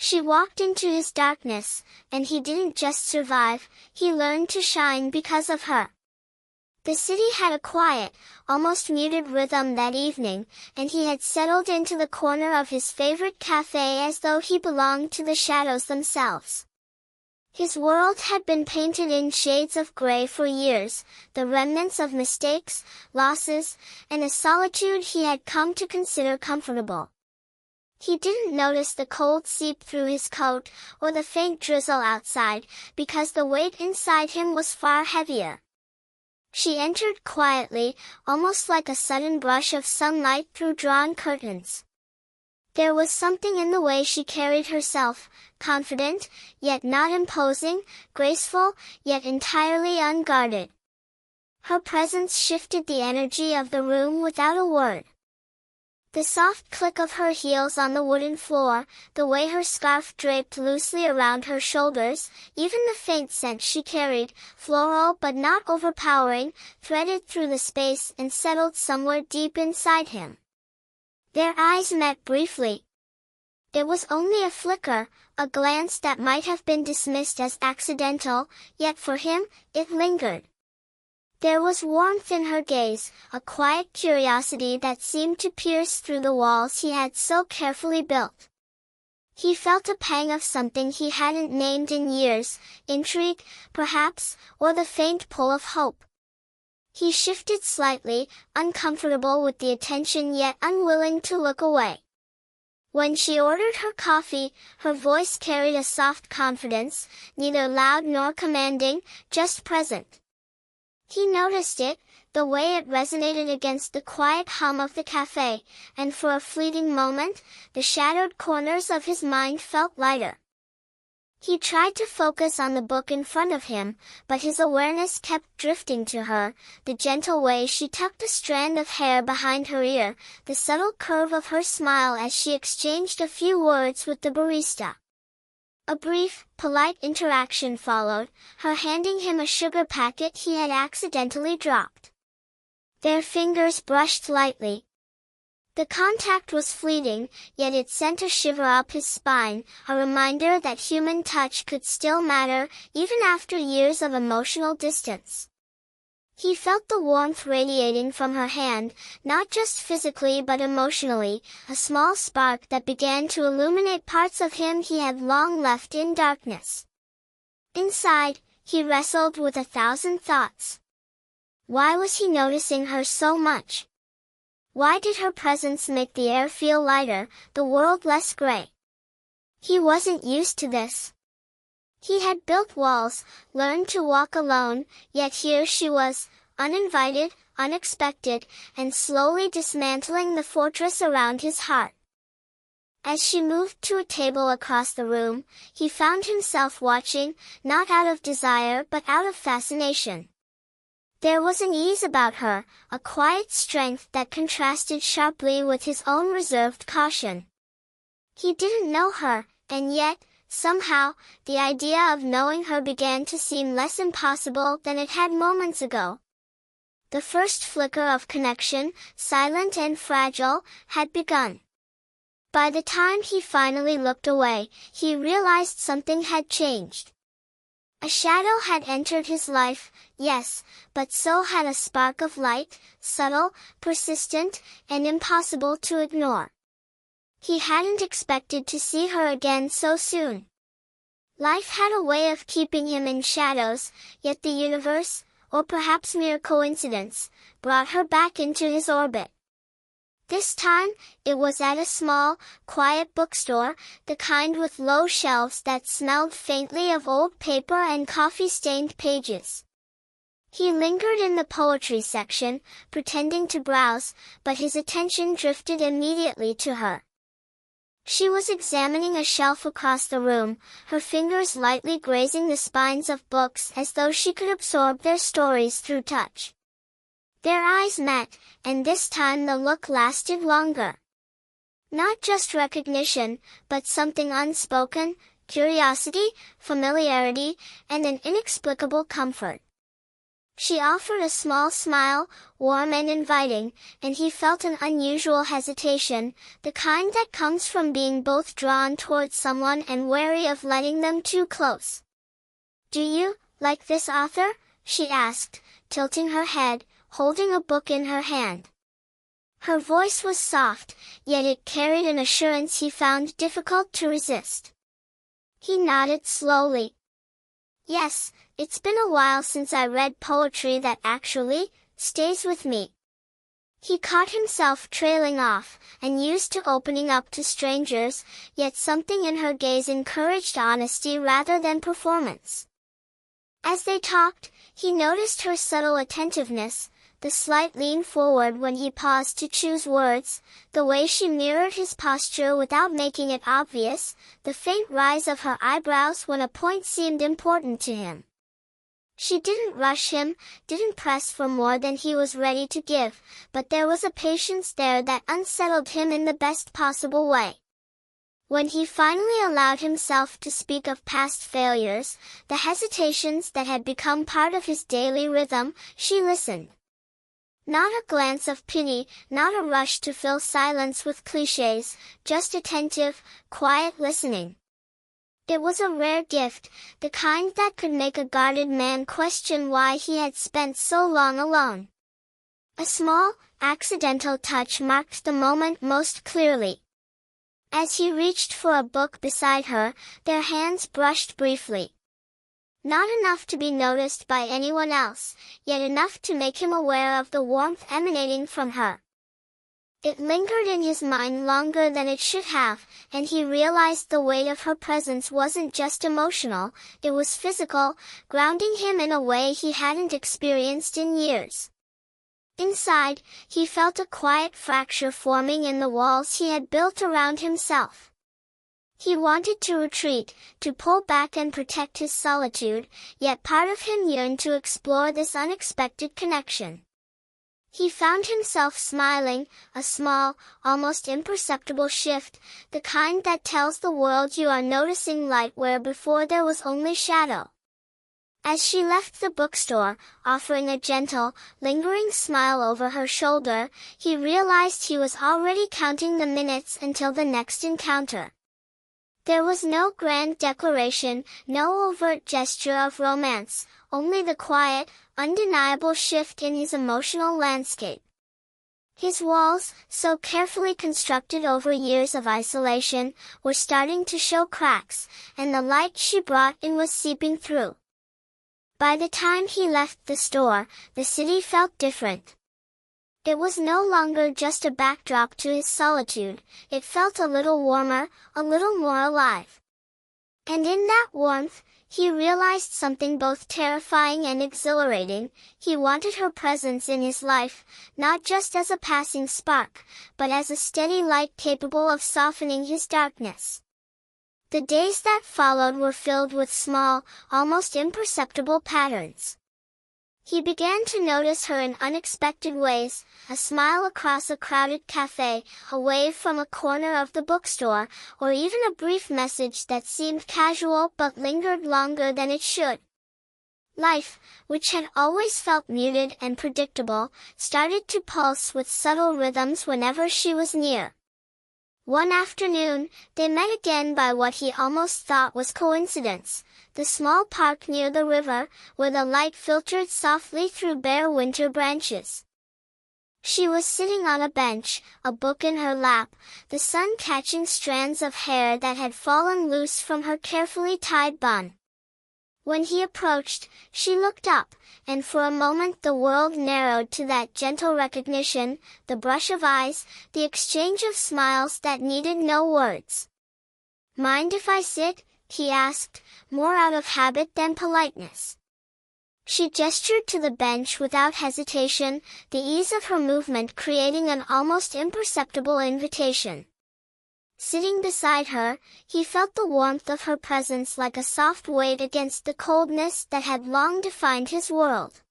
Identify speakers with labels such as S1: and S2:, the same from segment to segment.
S1: She walked into his darkness, and he didn't just survive, he learned to shine because of her. The city had a quiet, almost muted rhythm that evening, and he had settled into the corner of his favorite cafe as though he belonged to the shadows themselves. His world had been painted in shades of gray for years, the remnants of mistakes, losses, and a solitude he had come to consider comfortable. He didn't notice the cold seep through his coat, or the faint drizzle outside, because the weight inside him was far heavier. She entered quietly, almost like a sudden brush of sunlight through drawn curtains. There was something in the way she carried herself, confident, yet not imposing, graceful, yet entirely unguarded. Her presence shifted the energy of the room without a word. The soft click of her heels on the wooden floor, the way her scarf draped loosely around her shoulders, even the faint scent she carried, floral but not overpowering, threaded through the space and settled somewhere deep inside him. Their eyes met briefly. It was only a flicker, a glance that might have been dismissed as accidental, yet for him, it lingered. There was warmth in her gaze, a quiet curiosity that seemed to pierce through the walls he had so carefully built. He felt a pang of something he hadn't named in years, intrigue, perhaps, or the faint pull of hope. He shifted slightly, uncomfortable with the attention yet unwilling to look away. When she ordered her coffee, her voice carried a soft confidence, neither loud nor commanding, just present. He noticed it, the way it resonated against the quiet hum of the cafe, and for a fleeting moment, the shadowed corners of his mind felt lighter. He tried to focus on the book in front of him, but his awareness kept drifting to her, the gentle way she tucked a strand of hair behind her ear, the subtle curve of her smile as she exchanged a few words with the barista. A brief, polite interaction followed, her handing him a sugar packet he had accidentally dropped. Their fingers brushed lightly. The contact was fleeting, yet it sent a shiver up his spine, a reminder that human touch could still matter, even after years of emotional distance. He felt the warmth radiating from her hand, not just physically but emotionally, a small spark that began to illuminate parts of him he had long left in darkness. Inside, he wrestled with 1,000 thoughts. Why was he noticing her so much? Why did her presence make the air feel lighter, the world less gray? He wasn't used to this. He had built walls, learned to walk alone, yet here she was, uninvited, unexpected, and slowly dismantling the fortress around his heart. As she moved to a table across the room, he found himself watching, not out of desire but out of fascination. There was an ease about her, a quiet strength that contrasted sharply with his own reserved caution. He didn't know her, and yet, somehow, the idea of knowing her began to seem less impossible than it had moments ago. The first flicker of connection, silent and fragile, had begun. By the time he finally looked away, he realized something had changed. A shadow had entered his life, yes, but so had a spark of light, subtle, persistent, and impossible to ignore. He hadn't expected to see her again so soon. Life had a way of keeping him in shadows, yet the universe, or perhaps mere coincidence, brought her back into his orbit. This time, it was at a small, quiet bookstore, the kind with low shelves that smelled faintly of old paper and coffee-stained pages. He lingered in the poetry section, pretending to browse, but his attention drifted immediately to her. She was examining a shelf across the room, her fingers lightly grazing the spines of books as though she could absorb their stories through touch. Their eyes met, and this time the look lasted longer. Not just recognition, but something unspoken, curiosity, familiarity, and an inexplicable comfort. She offered a small smile, warm and inviting, and he felt an unusual hesitation, the kind that comes from being both drawn towards someone and wary of letting them too close. "Do you like this author?" she asked, tilting her head, holding a book in her hand. Her voice was soft, yet it carried an assurance he found difficult to resist. He nodded slowly. "Yes, it's been a while since I read poetry that actually stays with me." He caught himself trailing off, unused to opening up to strangers, yet something in her gaze encouraged honesty rather than performance. As they talked, he noticed her subtle attentiveness, the slight lean forward when he paused to choose words, the way she mirrored his posture without making it obvious, the faint rise of her eyebrows when a point seemed important to him. She didn't rush him, didn't press for more than he was ready to give, but there was a patience there that unsettled him in the best possible way. When he finally allowed himself to speak of past failures, the hesitations that had become part of his daily rhythm, she listened. Not a glance of pity, not a rush to fill silence with clichés, just attentive, quiet listening. It was a rare gift, the kind that could make a guarded man question why he had spent so long alone. A small, accidental touch marked the moment most clearly. As he reached for a book beside her, their hands brushed briefly. Not enough to be noticed by anyone else, yet enough to make him aware of the warmth emanating from her. It lingered in his mind longer than it should have, and he realized the weight of her presence wasn't just emotional, it was physical, grounding him in a way he hadn't experienced in years. Inside, he felt a quiet fracture forming in the walls he had built around himself. He wanted to retreat, to pull back and protect his solitude, yet part of him yearned to explore this unexpected connection. He found himself smiling, a small, almost imperceptible shift, the kind that tells the world you are noticing light where before there was only shadow. As she left the bookstore, offering a gentle, lingering smile over her shoulder, he realized he was already counting the minutes until the next encounter. There was no grand declaration, no overt gesture of romance, only the quiet, undeniable shift in his emotional landscape. His walls, so carefully constructed over years of isolation, were starting to show cracks, and the light she brought in was seeping through. By the time he left the store, the city felt different. It was no longer just a backdrop to his solitude, it felt a little warmer, a little more alive. And in that warmth, he realized something both terrifying and exhilarating. He wanted her presence in his life, not just as a passing spark, but as a steady light capable of softening his darkness. The days that followed were filled with small, almost imperceptible patterns. He began to notice her in unexpected ways, a smile across a crowded cafe, a wave from a corner of the bookstore, or even a brief message that seemed casual but lingered longer than it should. Life, which had always felt muted and predictable, started to pulse with subtle rhythms whenever she was near. One afternoon, they met again by what he almost thought was coincidence, the small park near the river, where the light filtered softly through bare winter branches. She was sitting on a bench, a book in her lap, the sun catching strands of hair that had fallen loose from her carefully tied bun. When he approached, she looked up, and for a moment the world narrowed to that gentle recognition, the brush of eyes, the exchange of smiles that needed no words. "Mind if I sit?" he asked, more out of habit than politeness. She gestured to the bench without hesitation, the ease of her movement creating an almost imperceptible invitation. Sitting beside her, he felt the warmth of her presence like a soft weight against the coldness that had long defined his world.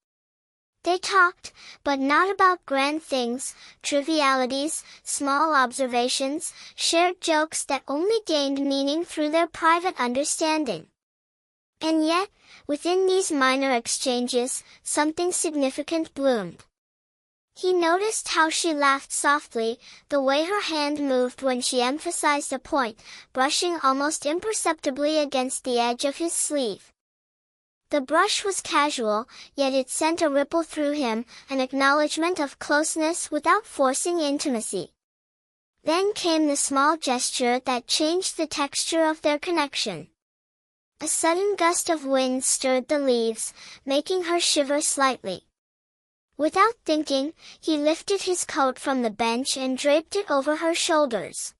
S1: They talked, but not about grand things, trivialities, small observations, shared jokes that only gained meaning through their private understanding. And yet, within these minor exchanges, something significant bloomed. He noticed how she laughed softly, the way her hand moved when she emphasized a point, brushing almost imperceptibly against the edge of his sleeve. The brush was casual, yet it sent a ripple through him, an acknowledgement of closeness without forcing intimacy. Then came the small gesture that changed the texture of their connection. A sudden gust of wind stirred the leaves, making her shiver slightly. Without thinking, he lifted his coat from the bench and draped it over her shoulders.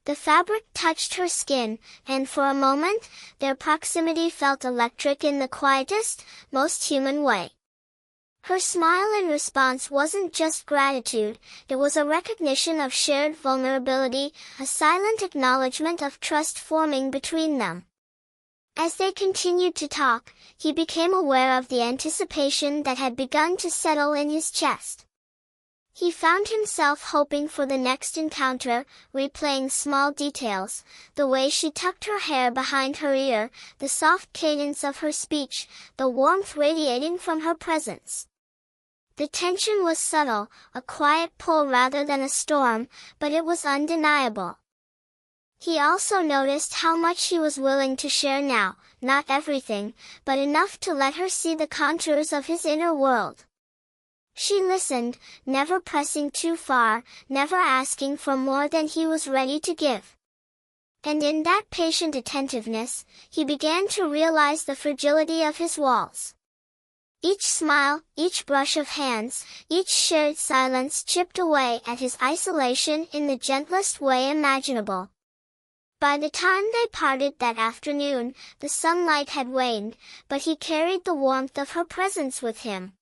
S1: The fabric touched her skin, and for a moment, their proximity felt electric in the quietest, most human way. Her smile in response wasn't just gratitude, it was a recognition of shared vulnerability, a silent acknowledgement of trust forming between them. As they continued to talk, he became aware of the anticipation that had begun to settle in his chest. He found himself hoping for the next encounter, replaying small details, the way she tucked her hair behind her ear, the soft cadence of her speech, the warmth radiating from her presence. The tension was subtle, a quiet pull rather than a storm, but it was undeniable. He also noticed how much he was willing to share now, not everything, but enough to let her see the contours of his inner world. She listened, never pressing too far, never asking for more than he was ready to give. And in that patient attentiveness, he began to realize the fragility of his walls. Each smile, each brush of hands, each shared silence chipped away at his isolation in the gentlest way imaginable. By the time they parted that afternoon, the sunlight had waned, but he carried the warmth of her presence with him.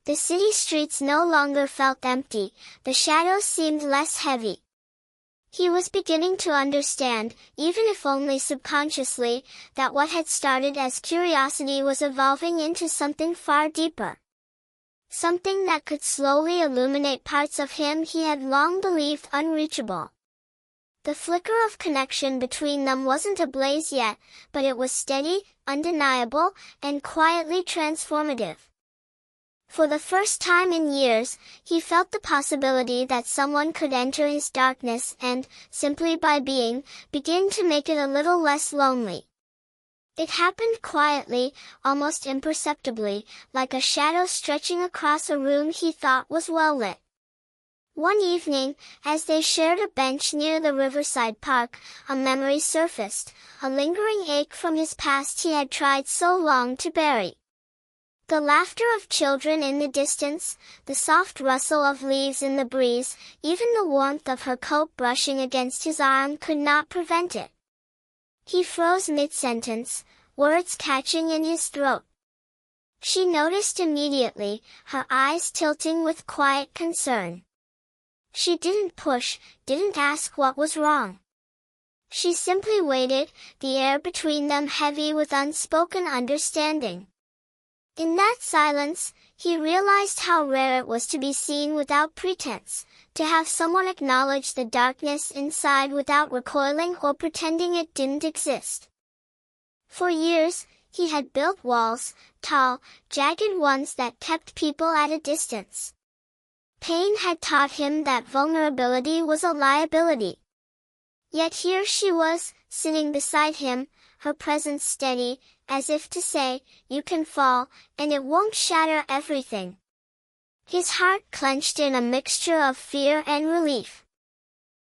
S1: The city streets no longer felt empty, the shadows seemed less heavy. He was beginning to understand, even if only subconsciously, that what had started as curiosity was evolving into something far deeper. Something that could slowly illuminate parts of him he had long believed unreachable. The flicker of connection between them wasn't ablaze yet, but it was steady, undeniable, and quietly transformative. For the first time in years, he felt the possibility that someone could enter his darkness and, simply by being, begin to make it a little less lonely. It happened quietly, almost imperceptibly, like a shadow stretching across a room he thought was well lit. One evening, as they shared a bench near the riverside park, a memory surfaced, a lingering ache from his past he had tried so long to bury. The laughter of children in the distance, the soft rustle of leaves in the breeze, even the warmth of her coat brushing against his arm could not prevent it. He froze mid-sentence, words catching in his throat. She noticed immediately, her eyes tilting with quiet concern. She didn't push, didn't ask what was wrong. She simply waited, the air between them heavy with unspoken understanding. In that silence, he realized how rare it was to be seen without pretense, to have someone acknowledge the darkness inside without recoiling or pretending it didn't exist. For years, he had built walls, tall, jagged ones that kept people at a distance. Pain had taught him that vulnerability was a liability. Yet here she was, sitting beside him, her presence steady, as if to say, you can fall, and it won't shatter everything. His heart clenched in a mixture of fear and relief.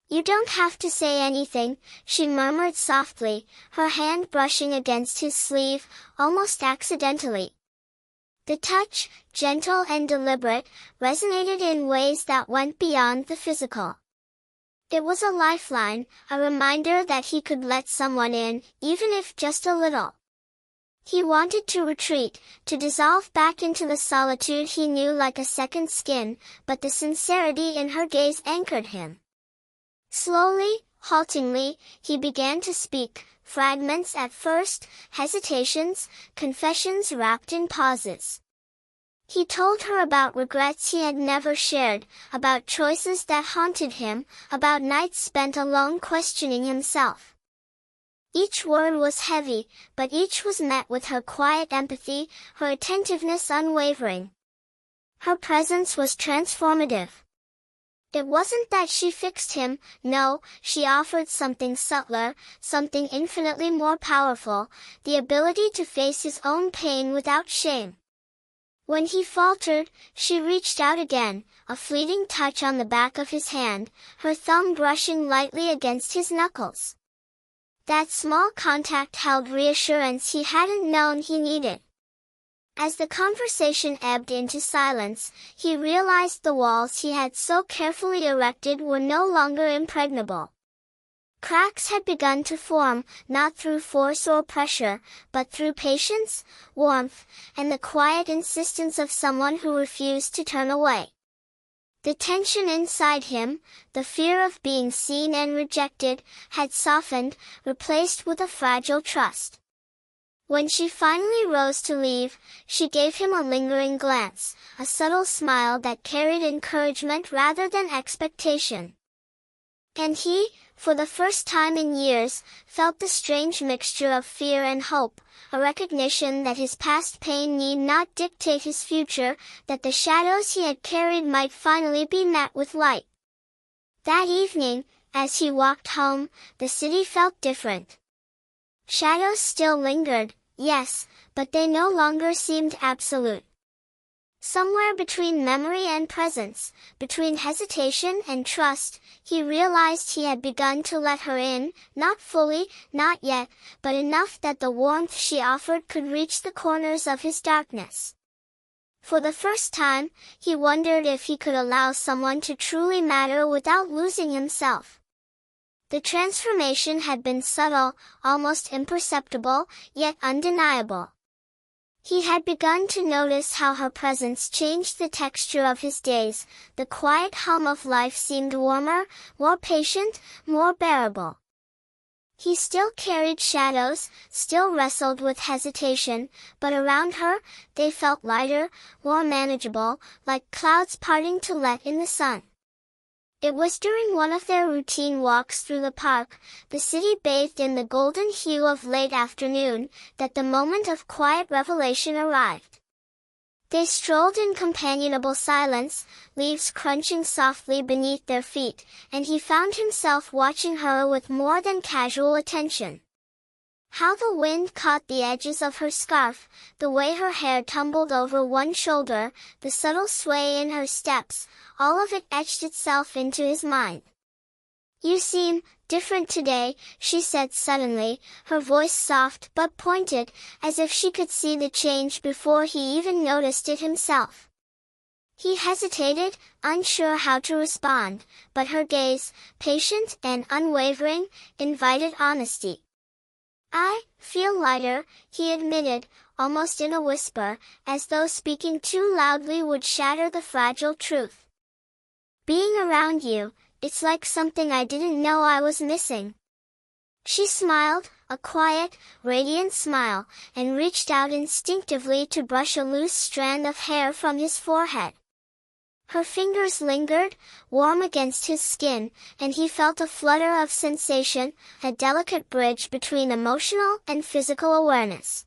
S1: You don't have to say anything, she murmured softly, her hand brushing against his sleeve, almost accidentally. The touch, gentle and deliberate, resonated in ways that went beyond the physical. It was a lifeline, a reminder that he could let someone in, even if just a little. He wanted to retreat, to dissolve back into the solitude he knew like a second skin, but the sincerity in her gaze anchored him. Slowly, haltingly, he began to speak, fragments at first, hesitations, confessions wrapped in pauses. He told her about regrets he had never shared, about choices that haunted him, about nights spent alone questioning himself. Each word was heavy, but each was met with her quiet empathy, her attentiveness unwavering. Her presence was transformative. It wasn't that she fixed him, no, she offered something subtler, something infinitely more powerful, the ability to face his own pain without shame. When he faltered, she reached out again, a fleeting touch on the back of his hand, her thumb brushing lightly against his knuckles. That small contact held reassurance he hadn't known he needed. As the conversation ebbed into silence, he realized the walls he had so carefully erected were no longer impregnable. Cracks had begun to form, not through force or pressure, but through patience, warmth, and the quiet insistence of someone who refused to turn away. The tension inside him, the fear of being seen and rejected, had softened, replaced with a fragile trust. When she finally rose to leave, she gave him a lingering glance, a subtle smile that carried encouragement rather than expectation. And he, for the first time in years, felt the strange mixture of fear and hope, a recognition that his past pain need not dictate his future, that the shadows he had carried might finally be met with light. That evening, as he walked home, the city felt different. Shadows still lingered, yes, but they no longer seemed absolute. Somewhere between memory and presence, between hesitation and trust, he realized he had begun to let her in, not fully, not yet, but enough that the warmth she offered could reach the corners of his darkness. For the first time, he wondered if he could allow someone to truly matter without losing himself. The transformation had been subtle, almost imperceptible, yet undeniable. He had begun to notice how her presence changed the texture of his days. The quiet hum of life seemed warmer, more patient, more bearable. He still carried shadows, still wrestled with hesitation, but around her, they felt lighter, more manageable, like clouds parting to let in the sun. It was during one of their routine walks through the park, the city bathed in the golden hue of late afternoon, that the moment of quiet revelation arrived. They strolled in companionable silence, leaves crunching softly beneath their feet, and he found himself watching her with more than casual attention. How the wind caught the edges of her scarf, the way her hair tumbled over one shoulder, the subtle sway in her steps, all of it etched itself into his mind. "You seem different today," she said suddenly, her voice soft but pointed, as if she could see the change before he even noticed it himself. He hesitated, unsure how to respond, but her gaze, patient and unwavering, invited honesty. "I feel lighter," he admitted, almost in a whisper, as though speaking too loudly would shatter the fragile truth. "Being around you, it's like something I didn't know I was missing." She smiled, a quiet, radiant smile, and reached out instinctively to brush a loose strand of hair from his forehead. Her fingers lingered, warm against his skin, and he felt a flutter of sensation, a delicate bridge between emotional and physical awareness.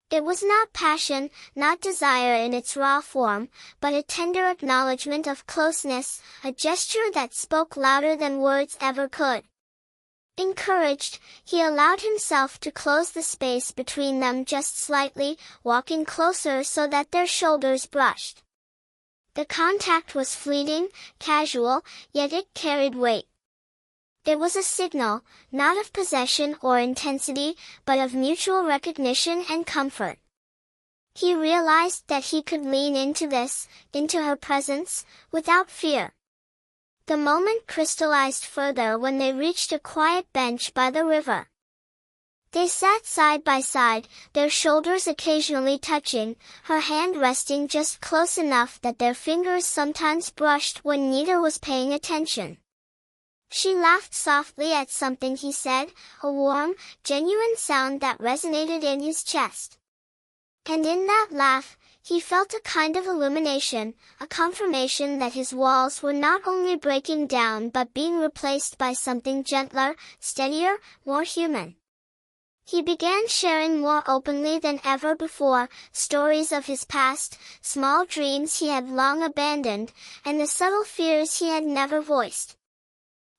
S1: It was not passion, not desire in its raw form, but a tender acknowledgement of closeness, a gesture that spoke louder than words ever could. Encouraged, he allowed himself to close the space between them just slightly, walking closer so that their shoulders brushed. The contact was fleeting, casual, yet it carried weight. It was a signal, not of possession or intensity, but of mutual recognition and comfort. He realized that he could lean into this, into her presence, without fear. The moment crystallized further when they reached a quiet bench by the river. They sat side by side, their shoulders occasionally touching, her hand resting just close enough that their fingers sometimes brushed when neither was paying attention. She laughed softly at something he said, a warm, genuine sound that resonated in his chest. And in that laugh, he felt a kind of illumination, a confirmation that his walls were not only breaking down but being replaced by something gentler, steadier, more human. He began sharing more openly than ever before, stories of his past, small dreams he had long abandoned, and the subtle fears he had never voiced.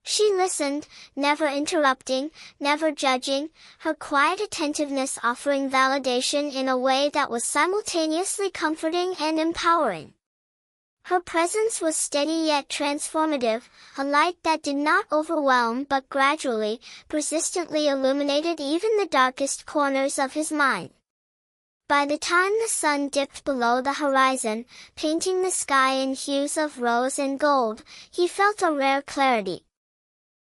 S1: She listened, never interrupting, never judging, her quiet attentiveness offering validation in a way that was simultaneously comforting and empowering. Her presence was steady yet transformative, a light that did not overwhelm but gradually, persistently illuminated even the darkest corners of his mind. By the time the sun dipped below the horizon, painting the sky in hues of rose and gold, he felt a rare clarity.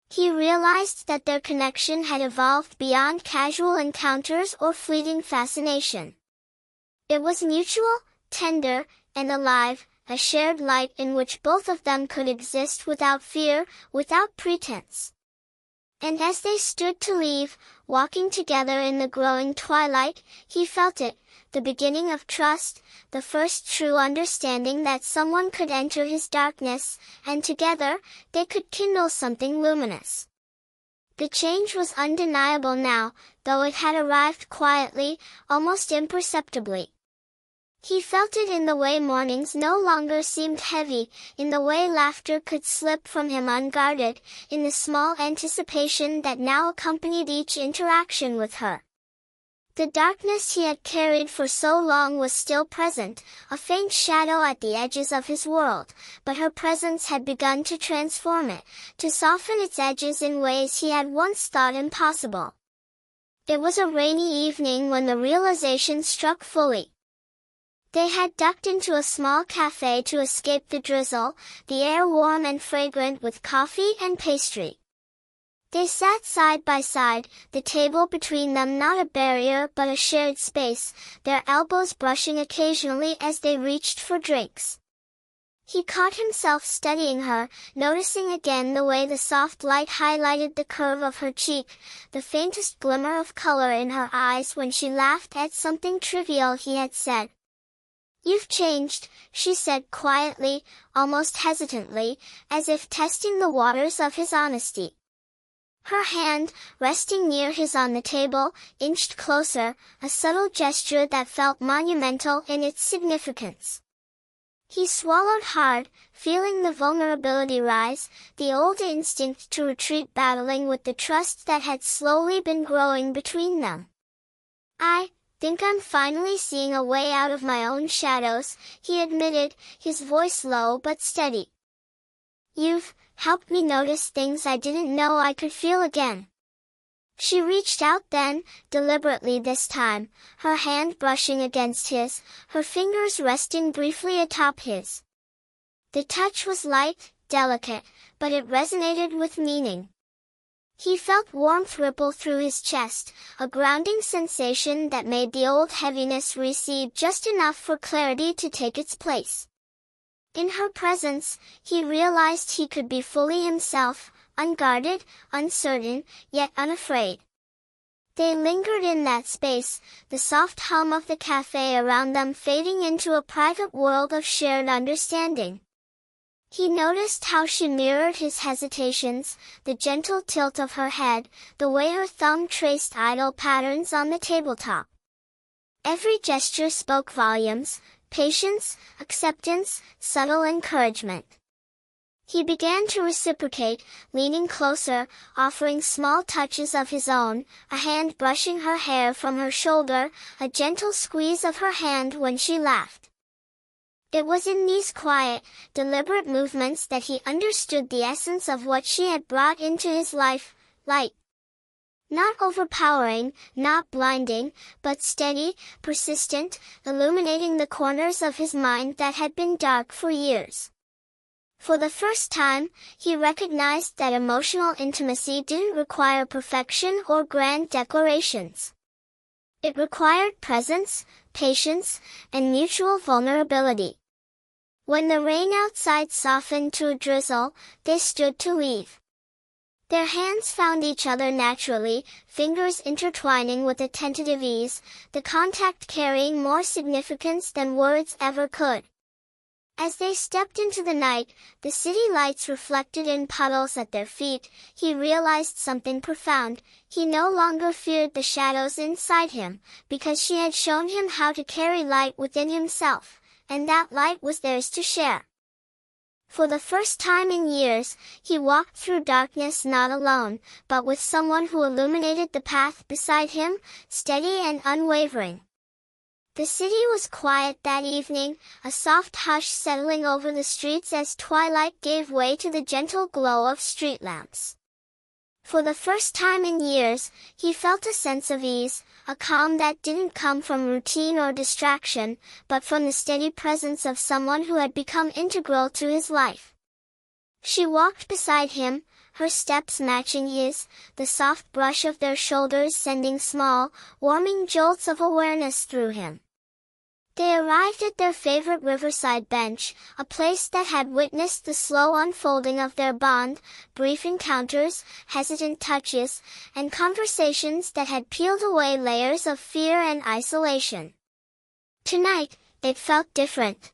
S1: He realized that their connection had evolved beyond casual encounters or fleeting fascination. It was mutual, tender, and alive, a shared light in which both of them could exist without fear, without pretense. And as they stood to leave, walking together in the growing twilight, he felt it, the beginning of trust, the first true understanding that someone could enter his darkness, and together, they could kindle something luminous. The change was undeniable now, though it had arrived quietly, almost imperceptibly. He felt it in the way mornings no longer seemed heavy, in the way laughter could slip from him unguarded, in the small anticipation that now accompanied each interaction with her. The darkness he had carried for so long was still present, a faint shadow at the edges of his world, but her presence had begun to transform it, to soften its edges in ways he had once thought impossible. It was a rainy evening when the realization struck fully. They had ducked into a small cafe to escape the drizzle, the air warm and fragrant with coffee and pastry. They sat side by side, the table between them not a barrier but a shared space, their elbows brushing occasionally as they reached for drinks. He caught himself studying her, noticing again the way the soft light highlighted the curve of her cheek, the faintest glimmer of color in her eyes when she laughed at something trivial he had said. "You've changed," she said quietly, almost hesitantly, as if testing the waters of his honesty. Her hand, resting near his on the table, inched closer, a subtle gesture that felt monumental in its significance. He swallowed hard, feeling the vulnerability rise, the old instinct to retreat battling with the trust that had slowly been growing between them. "I think I'm finally seeing a way out of my own shadows," he admitted, his voice low but steady. "You've helped me notice things I didn't know I could feel again." She reached out then, deliberately this time, her hand brushing against his, her fingers resting briefly atop his. The touch was light, delicate, but it resonated with meaning. He felt warmth ripple through his chest, a grounding sensation that made the old heaviness recede just enough for clarity to take its place. In her presence, he realized he could be fully himself, unguarded, uncertain, yet unafraid. They lingered in that space, the soft hum of the cafe around them fading into a private world of shared understanding. He noticed how she mirrored his hesitations, the gentle tilt of her head, the way her thumb traced idle patterns on the tabletop. Every gesture spoke volumes, patience, acceptance, subtle encouragement. He began to reciprocate, leaning closer, offering small touches of his own, a hand brushing her hair from her shoulder, a gentle squeeze of her hand when she laughed. It was in these quiet, deliberate movements that he understood the essence of what she had brought into his life, light. Not overpowering, not blinding, but steady, persistent, illuminating the corners of his mind that had been dark for years. For the first time, he recognized that emotional intimacy didn't require perfection or grand declarations. It required presence, patience, and mutual vulnerability. When the rain outside softened to a drizzle, they stood to leave. Their hands found each other naturally, fingers intertwining with a tentative ease, the contact carrying more significance than words ever could. As they stepped into the night, the city lights reflected in puddles at their feet. He realized something profound. He no longer feared the shadows inside him, because she had shown him how to carry light within himself, and that light was theirs to share. For the first time in years, he walked through darkness not alone, but with someone who illuminated the path beside him, steady and unwavering. The city was quiet that evening, a soft hush settling over the streets as twilight gave way to the gentle glow of street lamps. For the first time in years, he felt a sense of ease, a calm that didn't come from routine or distraction, but from the steady presence of someone who had become integral to his life. She walked beside him, her steps matching his, the soft brush of their shoulders sending small, warming jolts of awareness through him. They arrived at their favorite riverside bench, a place that had witnessed the slow unfolding of their bond, brief encounters, hesitant touches, and conversations that had peeled away layers of fear and isolation. Tonight, it felt different.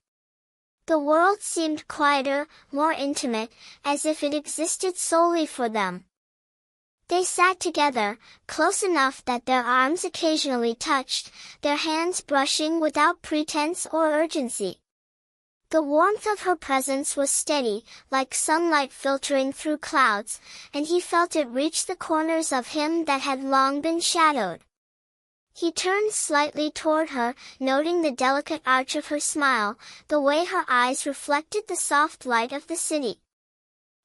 S1: The world seemed quieter, more intimate, as if it existed solely for them. They sat together, close enough that their arms occasionally touched, their hands brushing without pretense or urgency. The warmth of her presence was steady, like sunlight filtering through clouds, and he felt it reach the corners of him that had long been shadowed. He turned slightly toward her, noting the delicate arch of her smile, the way her eyes reflected the soft light of the city.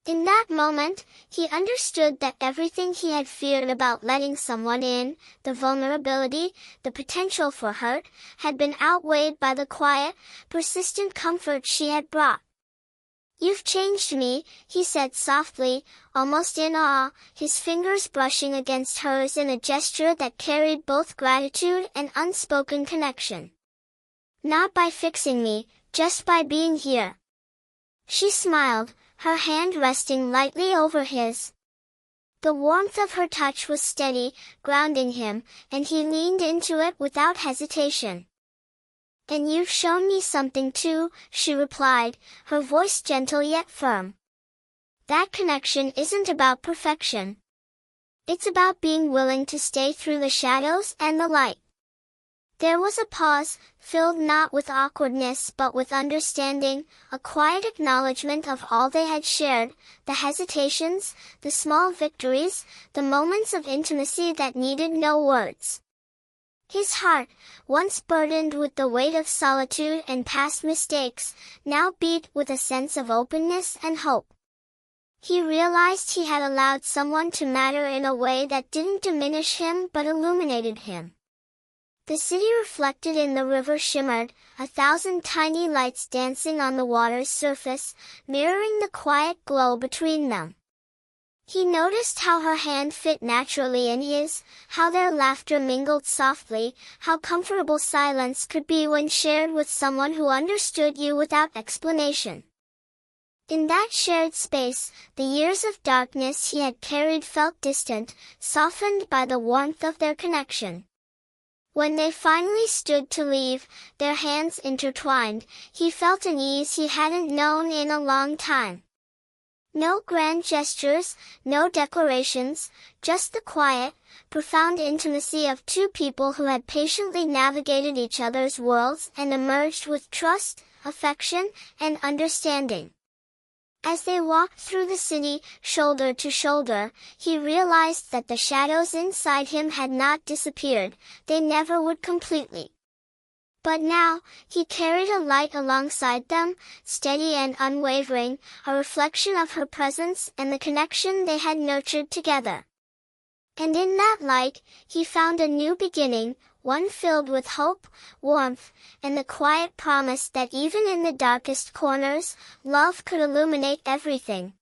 S1: In that moment, he understood that everything he had feared about letting someone in, the vulnerability, the potential for hurt, had been outweighed by the quiet, persistent comfort she had brought. "You've changed me," he said softly, almost in awe, his fingers brushing against hers in a gesture that carried both gratitude and unspoken connection. "Not by fixing me, just by being here." She smiled, her hand resting lightly over his. The warmth of her touch was steady, grounding him, and he leaned into it without hesitation. "And you've shown me something too," she replied, her voice gentle yet firm. "That connection isn't about perfection. It's about being willing to stay through the shadows and the light." There was a pause, filled not with awkwardness but with understanding, a quiet acknowledgement of all they had shared, the hesitations, the small victories, the moments of intimacy that needed no words. His heart, once burdened with the weight of solitude and past mistakes, now beat with a sense of openness and hope. He realized he had allowed someone to matter in a way that didn't diminish him but illuminated him. The city reflected in the river shimmered, 1,000 tiny lights dancing on the water's surface, mirroring the quiet glow between them. He noticed how her hand fit naturally in his, how their laughter mingled softly, how comfortable silence could be when shared with someone who understood you without explanation. In that shared space, the years of darkness he had carried felt distant, softened by the warmth of their connection. When they finally stood to leave, their hands intertwined, he felt an ease he hadn't known in a long time. No grand gestures, no declarations, just the quiet, profound intimacy of two people who had patiently navigated each other's worlds and emerged with trust, affection, and understanding. As they walked through the city, shoulder to shoulder, he realized that the shadows inside him had not disappeared, they never would completely. But now, he carried a light alongside them, steady and unwavering, a reflection of her presence and the connection they had nurtured together. And in that light, he found a new beginning, one filled with hope, warmth, and the quiet promise that even in the darkest corners, love could illuminate everything.